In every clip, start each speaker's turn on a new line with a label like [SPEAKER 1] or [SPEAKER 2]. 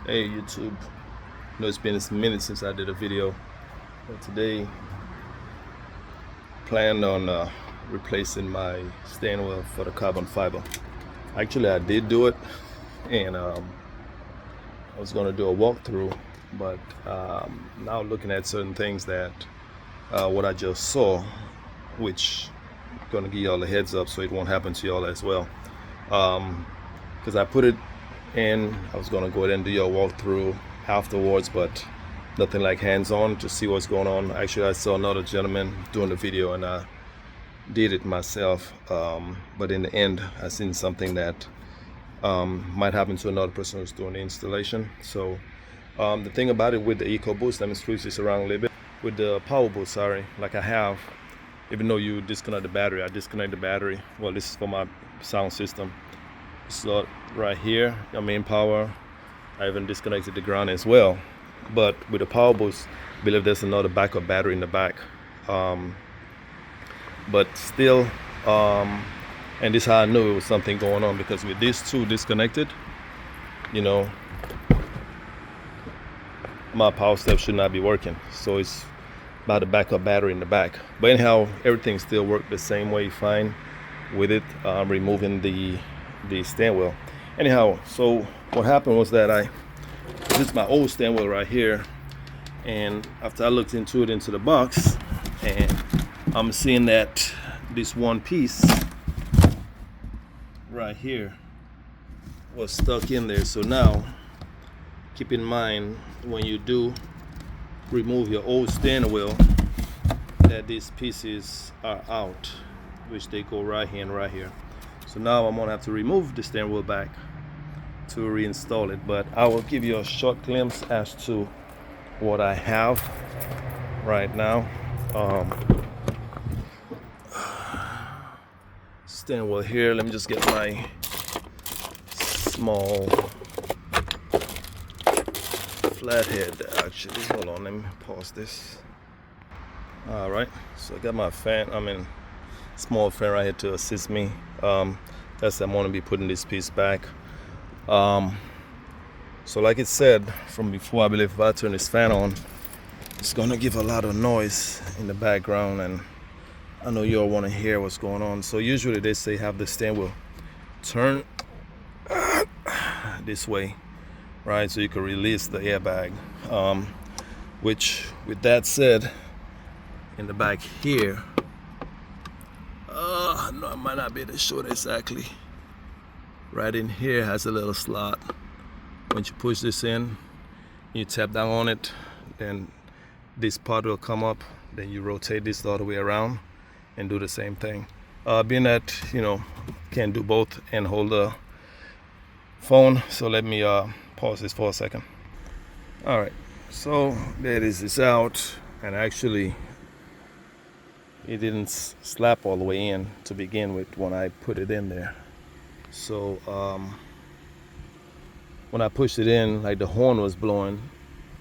[SPEAKER 1] Hey YouTube, I know it's been a minute since I did a video, but today planned on replacing my steering wheel for the carbon fiber. Actually, I did do it, and I was going to do a walkthrough, but now looking at certain things that what I just saw, which I'm going to give y'all a heads up so it won't happen to y'all as well. Because I put it in, I was going to go ahead and do your walkthrough afterwards, but nothing like hands-on to see what's going on. Actually, I saw another gentleman doing the video and I did it myself, but in the end I seen something that might happen to another person who's doing the installation. So the thing about it with the EcoBoost, let me switch this around a little bit. With the power boost, sorry, like I have, even though you disconnect the battery, I disconnect the battery. Well, this is for my sound system. So right here, your main power, I even disconnected the ground as well. But with the power boost, I believe there's another backup battery in the back. But still, and this is how I knew it was something going on, because with these two disconnected, you know, my power step should not be working. So it's about the backup battery in the back. But anyhow, everything still worked the same way, fine with it, removing the steering wheel. Anyhow, so what happened was that this is my old steering wheel right here, and after I looked into the box, and I'm seeing that this one piece right here was stuck in there. So now keep in mind, when you do remove your old steering wheel, that these pieces are out, which they go right here and right here. So now I'm gonna have to remove the steering wheel back to reinstall it, but I will give you a short glimpse as to what I have right now. Steering wheel here. Let me just get my small flathead. Actually, hold on, let me pause this. All right, so I got my fan, small fan right here to assist me. That's I'm gonna be putting this piece back. So like it said from before, I believe if I turn this fan on, it's gonna give a lot of noise in the background, and I know you all want to hear what's going on. So usually they say have the steering wheel turn this way, right, so you can release the airbag. Which, with that said, in the back here, no, I might not be able to show it exactly. Right in here has a little slot. Once you push this in, you tap down on it, then this part will come up. Then you rotate this the other way around and do the same thing. Being that, you know, can't do both and hold the phone, so let me pause this for a second. All right, so there it is. It's out, and actually it didn't slap all the way in to begin with when I put it in there. So when I pushed it in, like the horn was blowing,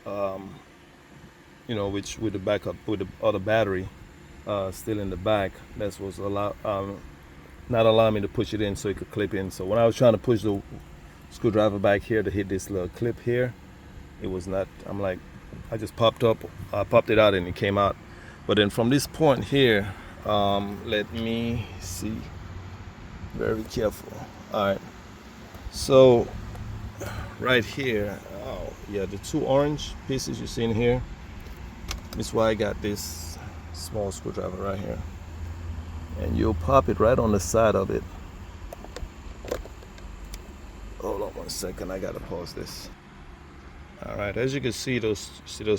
[SPEAKER 1] you know, which with the backup, with the other battery still in the back, that was not allowing me to push it in so it could clip in. So when I was trying to push the screwdriver back here to hit this little clip here, it was not. I'm like, I just popped it out and it came out. But then from this point here, let me see, very careful. All right, so right here, oh yeah, the two orange pieces you see in here, this is why I got this small screwdriver right here, and you'll pop it right on the side of it. Hold on one second, I gotta pause this. All right, as you can see, those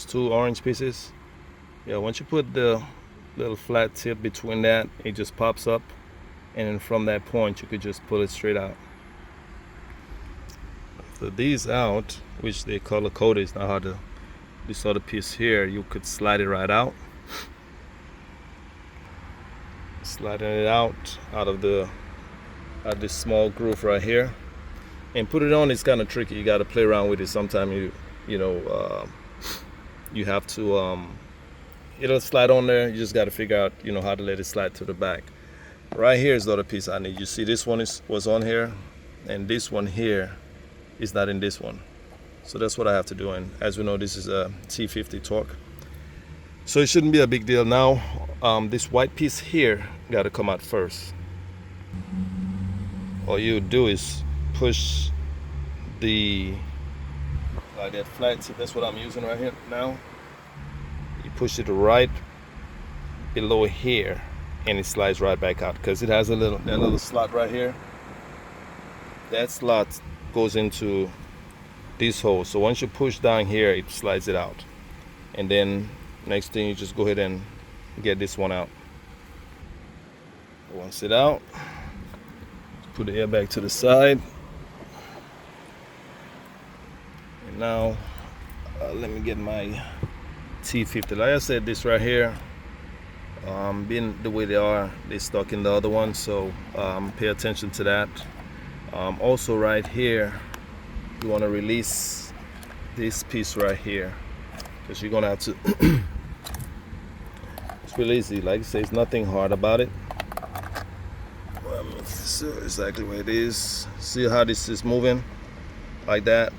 [SPEAKER 1] two orange pieces. Yeah, once you put the little flat tip between that, it just pops up, and then from that point you could just pull it straight out. So these out, which they color coded, is not how this other piece here, you could slide it right out. Sliding it out of this small groove right here, and put it on is kind of tricky. You got to play around with it. Sometimes you have to it'll slide on there. You just got to figure out, you know, how to let it slide to the back. Right here is the other piece I need. You see this one was on here, and this one here is not in this one. So that's what I have to do, and as we know, this is a T50 torque, so it shouldn't be a big deal. Now this white piece here got to come out first. All you do is push the like that flat tip. That's what I'm using right here now. You push it right below here and it slides right back out, because it has that little slot right here. That slot goes into this hole, so once you push down here it slides it out, and then next thing you just go ahead and get this one out. Once it out, put the airbag to the side, and now let me get my T50. Like I said, this right here, being the way they stuck in the other one, so pay attention to that. Also right here, you want to release this piece right here, because you're gonna have to it's really easy. Like I say, it's nothing hard about it. So exactly where it is. See how this is moving like that?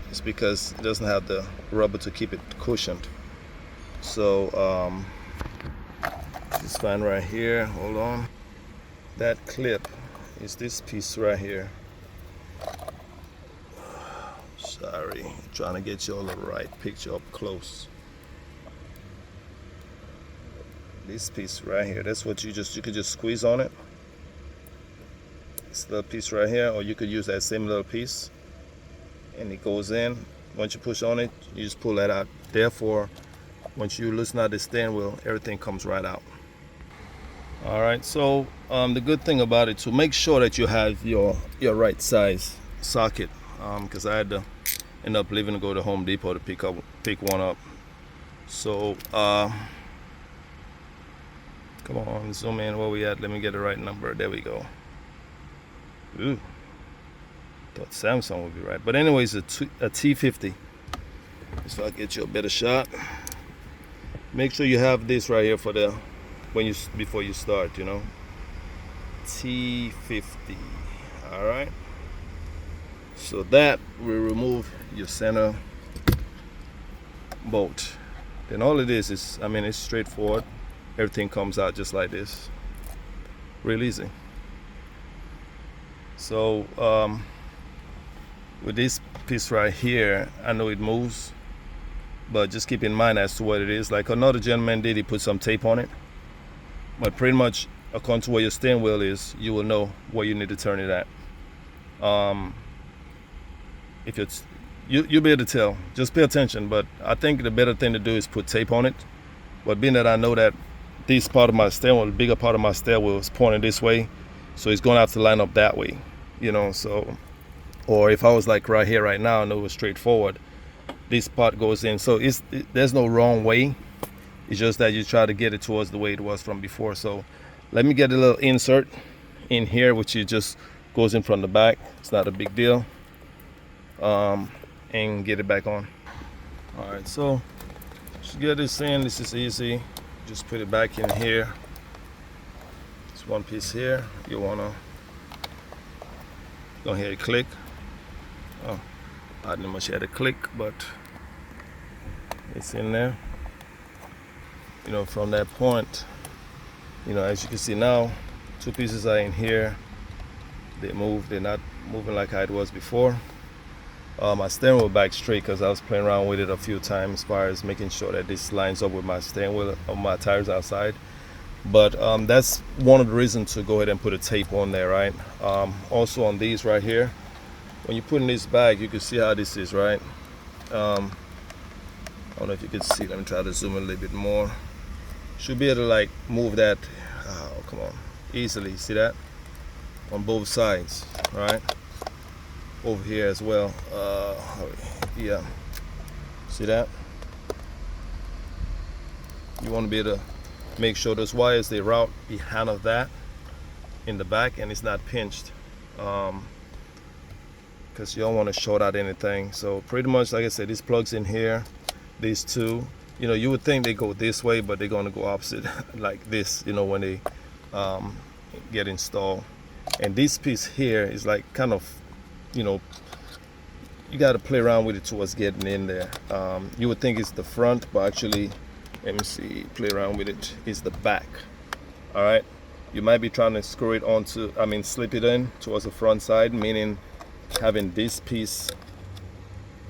[SPEAKER 1] It's because it doesn't have the rubber to keep it cushioned. So this fan right here, hold on. That clip is this piece right here. Sorry, trying to get you all the right picture up close. This piece right here, that's what you could just squeeze on it. This little piece right here, or you could use that same little piece, and it goes in. Once you push on it, you just pull that out. Therefore, once you loosen out the steering wheel, everything comes right out. All right, so the good thing about it, to make sure that you have your right size socket, because I had to end up leaving to go to Home Depot to pick one up. So come on, zoom in where we at. Let me get the right number. There we go. Ooh, thought Samsung would be right, but anyways, a T50. So I'll get you a better shot. Make sure you have this right here for the before you start, you know. T50. All right, so that will remove your center bolt. Then all it is, I mean, it's straightforward. Everything comes out just like this, real easy. So with this piece right here, I know it moves, but just keep in mind as to what it is. Like another gentleman did, he put some tape on it, but pretty much according to where your steering wheel is, you will know where you need to turn it at. If it's you'll be able to tell. Just pay attention. But I think the better thing to do is put tape on it. But being that I know that this part of my steering wheel, the bigger part of my steering wheel, is pointing this way, so it's going to have to line up that way, you know. So, or if I was like right here right now and it was straightforward, this part goes in. So there's no wrong way. It's just that you try to get it towards the way it was from before. So let me get a little insert in here, which it just goes in from the back. It's not a big deal. And get it back on. All right, so just get this in. This is easy. Just put it back in here. It's one piece here. You wanna go ahead and click. Oh, I didn't much had a click, but it's in there. You know, from that point, you know, as you can see now, two pieces are in here. They move. They're not moving like how it was before. My steering wheel back straight, because I was playing around with it a few times as far as making sure that this lines up with my steering wheel or my tires outside. But that's one of the reasons to go ahead and put a tape on there, right? Also on these right here, when you put in this bag, you can see how this is, right? I don't know if you can see. Let me try to zoom in a little bit more. Should be able to like move that, oh come on, easily. See that? On both sides, right? Over here as well. Yeah, see that? You want to be able to make sure those wires, they route behind of that in the back, and it's not pinched, because you don't want to short out anything. So pretty much, like I said, these plugs in here, these two, you know, you would think they go this way, but they're going to go opposite like this, you know, when they get installed. And this piece here is like kind of, you know, you got to play around with it towards getting in there. You would think it's the front, but actually, let me see, play around with it, it's the back. All right, you might be trying to screw it onto, slip it in towards the front side, meaning having this piece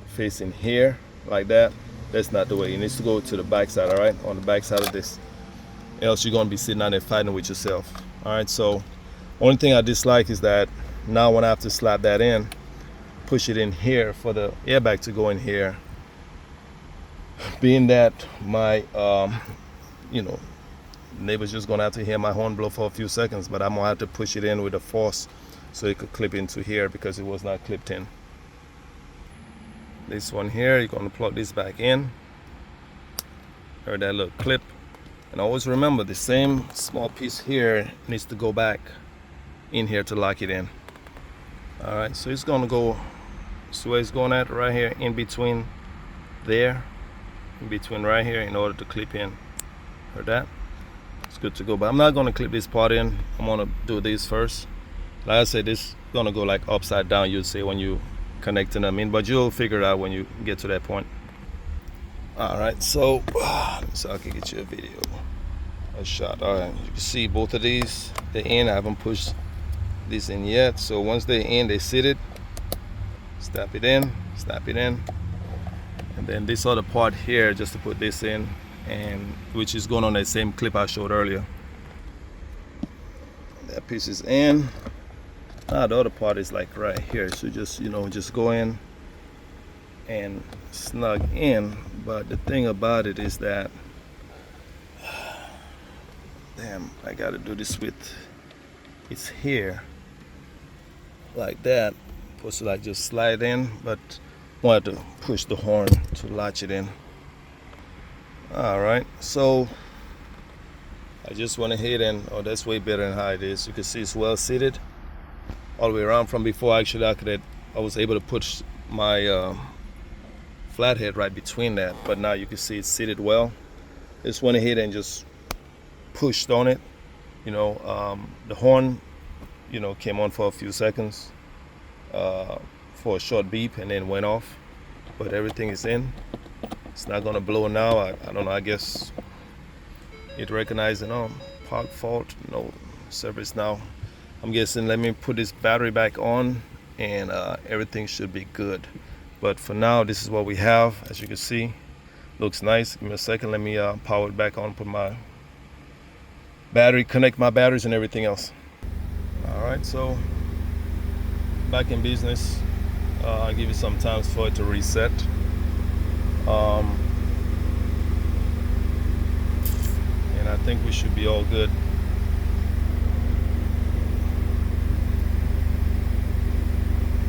[SPEAKER 1] facing here like that. That's not the way. It needs to go to the back side, all right, on the back side of this. Else you're gonna be sitting out there fighting with yourself. All right, so only thing I dislike is that now when I have to slap that in, push it in here for the airbag to go in here, being that my neighbor's just gonna have to hear my horn blow for a few seconds, but I'm gonna have to push it in with a force so it could clip into here because it was not clipped in. This one here, you're gonna plug this back in. Heard that little clip. And always remember, the same small piece here needs to go back in here to lock it in. All right, so it's gonna go, so where it's going at right here, in between there, in between right here, in order to clip in. Heard that? It's good to go, but I'm not gonna clip this part in. I'm gonna do this first. Like I said, this is gonna go like upside down, you'd say, when you connecting them in, but you'll figure it out when you get to that point. All right, so I can get you a video, a shot. All right, you can see both of these, they're in. I haven't pushed this in yet, so once they're in, they sit it, snap it in, and then this other part here, just to put this in, and which is going on that same clip I showed earlier. That piece is in. Now the other part is like right here, so just go in and snug in. But the thing about it is that, damn, I gotta do this with, it's here like that, supposed to like just slide in, but wanted to push the horn to latch it in. All right, so I just went ahead and, oh, that's way better than how it is. You can see it's well seated all the way around. From before, actually, I was able to push my flathead right between that, but now you can see it's seated well. Just went ahead and just pushed on it. The horn, came on for a few seconds, for a short beep, and then went off. But everything is in. It's not gonna blow now. I don't know. I guess it recognized, park fault, no service now. I'm guessing. Let me put this battery back on, and everything should be good. But for now, this is what we have. As you can see, looks nice. Give me a second. Let me power it back on. Put my battery, connect my batteries, and everything else. All right, so back in business. I'll give you some time for it to reset. And I think we should be all good.